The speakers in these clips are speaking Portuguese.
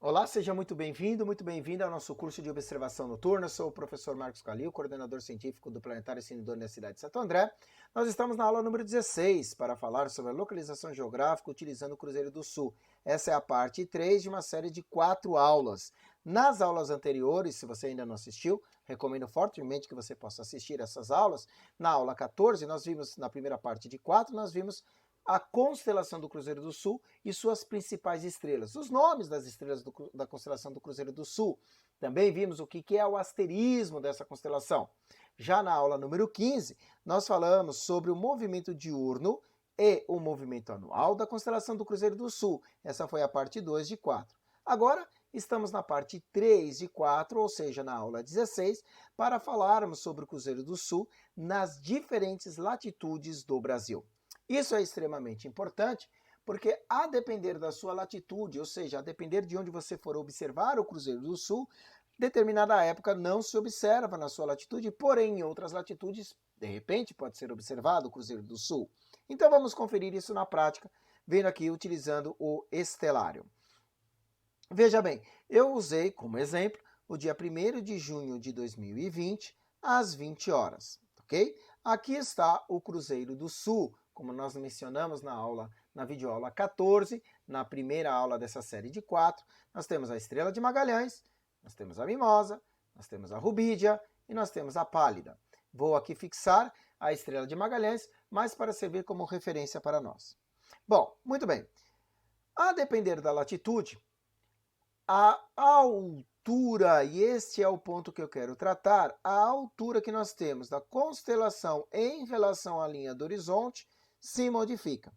Olá, seja muito bem-vindo ao nosso curso de observação noturna. Eu sou o professor Marcos Calil, coordenador científico do Planetário Sinodor da cidade de Santo André. Nós estamos na aula número 16 para falar sobre a localização geográfica utilizando o Cruzeiro do Sul. Essa é a parte 3 de uma série de 4 aulas. Nas aulas anteriores, se você ainda não assistiu, recomendo fortemente que você possa assistir essas aulas. Na aula 14, nós vimos, na primeira parte de 4, nós vimos a constelação do Cruzeiro do Sul e suas principais estrelas. Os nomes das estrelas da constelação do Cruzeiro do Sul. Também vimos o que é o asterismo dessa constelação. Já na aula número 15, nós falamos sobre o movimento diurno e o movimento anual da constelação do Cruzeiro do Sul. Essa foi a parte 2 de 4. Agora, estamos na parte 3 de 4, ou seja, na aula 16, para falarmos sobre o Cruzeiro do Sul nas diferentes latitudes do Brasil. Isso é extremamente importante, porque a depender da sua latitude, ou seja, a depender de onde você for observar o Cruzeiro do Sul, determinada época não se observa na sua latitude, porém em outras latitudes, de repente, pode ser observado o Cruzeiro do Sul. Então vamos conferir isso na prática, vendo aqui utilizando o estelário. Veja bem, eu usei como exemplo o dia 1º de junho de 2020, às 20 horas, ok? Aqui está o Cruzeiro do Sul, como nós mencionamos na videoaula 14, na primeira aula dessa série de 4, nós temos a Estrela de Magalhães, nós temos a Mimosa, nós temos a Rubídia e nós temos a Pálida. Vou aqui fixar a Estrela de Magalhães, mas para servir como referência para nós. Bom, muito bem. A depender da latitude, a altura, e este é o ponto que eu quero tratar, a altura que nós temos da constelação em relação à linha do horizonte se modifica.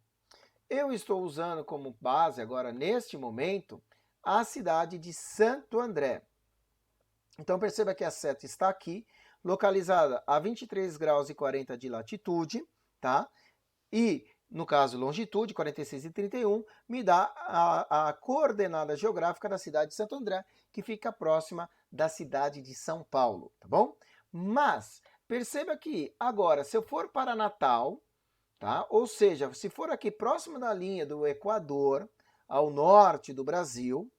Eu estou usando como base agora, neste momento, a cidade de Santo André. Então perceba que a seta está aqui, localizada a 23 graus e 40 de latitude, tá? E, no caso, longitude, 46 e 31, me dá a coordenada geográfica da cidade de Santo André, que fica próxima da cidade de São Paulo, tá bom? Mas, perceba que, agora, se eu for para Natal, tá? Ou seja, se for aqui próximo da linha do Equador, ao norte do Brasil,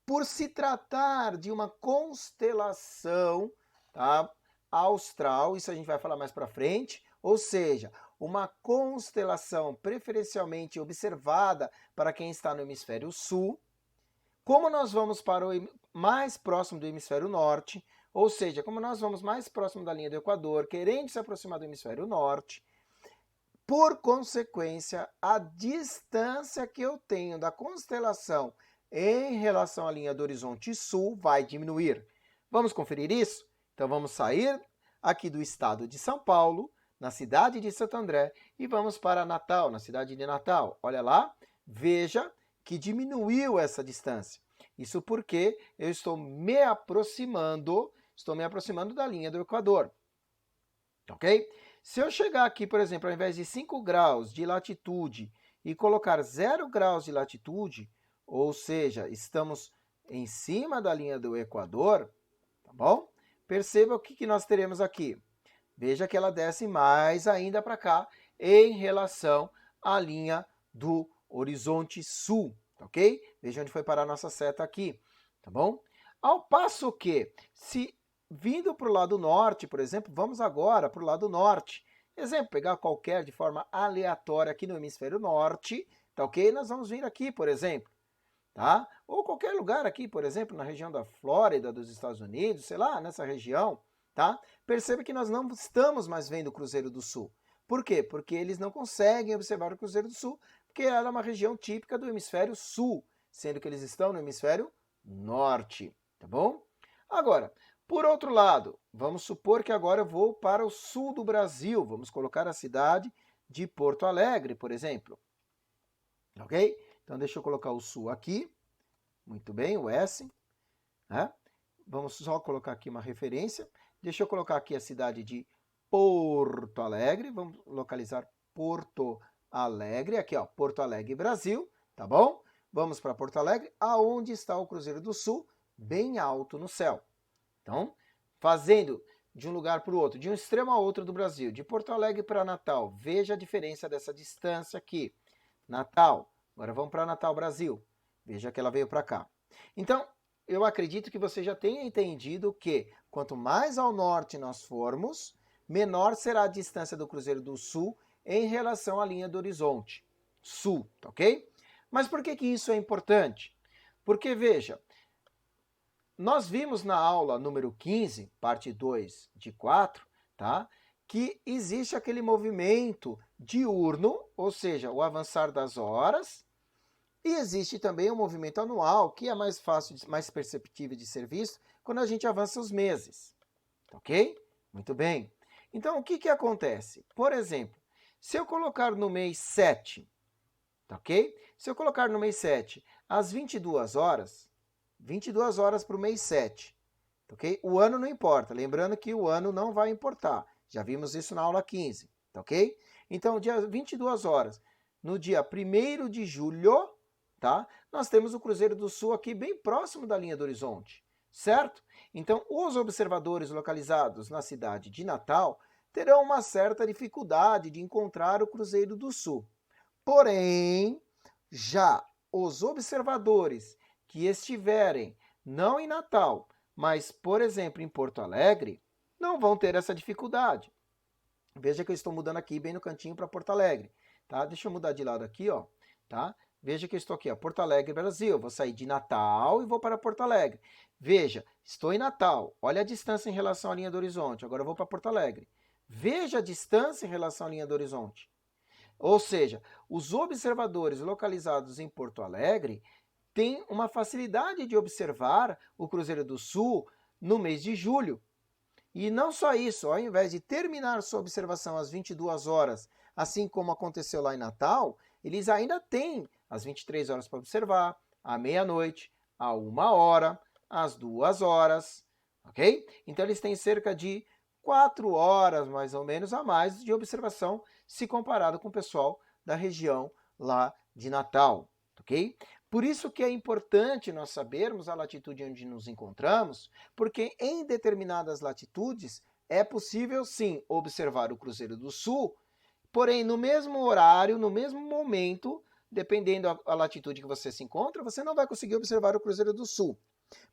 por se tratar de uma constelação, tá, austral, isso a gente vai falar mais para frente, ou seja, uma constelação preferencialmente observada para quem está no hemisfério sul. Como nós vamos para o mais próximo do hemisfério norte, ou seja, como nós vamos mais próximo da linha do Equador, querendo se aproximar do hemisfério norte, por consequência, a distância que eu tenho da constelação em relação à linha do horizonte sul vai diminuir. Vamos conferir isso? Então vamos sair aqui do estado de São Paulo, na cidade de Santo André, e vamos para Natal, na cidade de Natal. Olha lá, veja que diminuiu essa distância. Isso porque eu estou me aproximando da linha do Equador. Ok? Se eu chegar aqui, por exemplo, ao invés de 5 graus de latitude e colocar 0 graus de latitude, ou seja, estamos em cima da linha do Equador, tá bom? Perceba o que nós teremos aqui. Veja que ela desce mais ainda para cá em relação à linha do horizonte sul, ok? Veja onde foi parar a nossa seta aqui, tá bom? Ao passo que, se vindo para o lado norte, por exemplo, vamos agora para o lado norte. Exemplo, pegar qualquer de forma aleatória aqui no hemisfério norte, tá ok? Nós vamos vir aqui, por exemplo, tá? Ou qualquer lugar aqui, por exemplo, na região da Flórida, dos Estados Unidos, sei lá, nessa região, tá? Perceba que nós não estamos mais vendo o Cruzeiro do Sul. Por quê? Porque eles não conseguem observar o Cruzeiro do Sul, porque ela é uma região típica do hemisfério sul, sendo que eles estão no hemisfério norte, tá bom? Agora, por outro lado, vamos supor que agora eu vou para o sul do Brasil, vamos colocar a cidade de Porto Alegre, por exemplo, ok? Então deixa eu colocar o sul aqui, muito bem, o S, né? Vamos só colocar aqui uma referência, deixa eu colocar aqui a cidade de Porto Alegre, vamos localizar Porto Alegre, aqui ó, Porto Alegre, Brasil, tá bom? Vamos para Porto Alegre, aonde está o Cruzeiro do Sul, bem alto no céu. Então, fazendo de um lugar para o outro, de um extremo a outro do Brasil, de Porto Alegre para Natal, veja a diferença dessa distância aqui. Natal, agora vamos para Natal, Brasil. Veja que ela veio para cá. Então, eu acredito que você já tenha entendido que quanto mais ao norte nós formos, menor será a distância do Cruzeiro do Sul em relação à linha do horizonte sul, tá ok? Mas por que isso é importante? Porque, veja, nós vimos na aula número 15, parte 2 de 4, tá? Que existe aquele movimento diurno, ou seja, o avançar das horas, e existe também o movimento anual, que é mais fácil, mais perceptível de ser visto quando a gente avança os meses, tá ok? Muito bem. Então, o que acontece? Por exemplo, se eu colocar no mês 7, tá ok? Se eu colocar no mês 7 às 22 horas para o mês 7, tá ok? O ano não importa, lembrando que o ano não vai importar, já vimos isso na aula 15, tá ok? Então, dia 22 horas, no dia 1º de julho, tá? Nós temos o Cruzeiro do Sul aqui bem próximo da linha do horizonte, certo? Então, os observadores localizados na cidade de Natal terão uma certa dificuldade de encontrar o Cruzeiro do Sul. Porém, já os observadores que estiverem não em Natal, mas, por exemplo, em Porto Alegre, não vão ter essa dificuldade. Veja que eu estou mudando aqui bem no cantinho para Porto Alegre, tá? Deixa eu mudar de lado aqui, ó, tá? Veja que eu estou aqui, ó, Porto Alegre, Brasil. Vou sair de Natal e vou para Porto Alegre. Veja, estou em Natal. Olha a distância em relação à linha do horizonte. Agora eu vou para Porto Alegre. Veja a distância em relação à linha do horizonte. Ou seja, os observadores localizados em Porto Alegre têm uma facilidade de observar o Cruzeiro do Sul no mês de julho. E não só isso, ao invés de terminar sua observação às 22 horas, assim como aconteceu lá em Natal, eles ainda têm às 23 horas para observar, à meia-noite, à 1 hora, às 2 horas, ok? Então eles têm cerca de 4 horas, mais ou menos, a mais de observação se comparado com o pessoal da região lá de Natal, ok? Por isso que é importante nós sabermos a latitude onde nos encontramos, porque em determinadas latitudes é possível sim observar o Cruzeiro do Sul, porém no mesmo horário, no mesmo momento, dependendo da latitude que você se encontra, você não vai conseguir observar o Cruzeiro do Sul.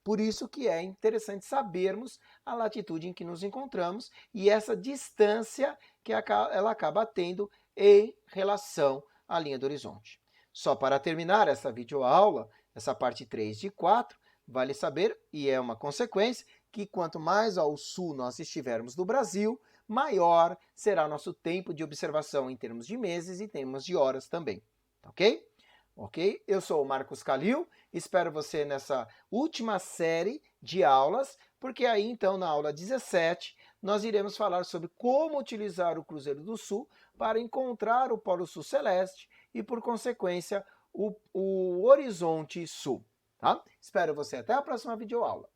Por isso que é interessante sabermos a latitude em que nos encontramos e essa distância que ela acaba tendo em relação à linha do horizonte. Só para terminar essa videoaula, essa parte 3 de 4, vale saber, e é uma consequência, que quanto mais ao sul nós estivermos do Brasil, maior será nosso tempo de observação em termos de meses e em termos de horas também, ok? Ok? Eu sou o Marcos Calil, espero você nessa última série de aulas, porque aí então na aula 17 nós iremos falar sobre como utilizar o Cruzeiro do Sul para encontrar o Polo Sul Celeste e, por consequência, o horizonte sul. Tá? Espero você até a próxima videoaula.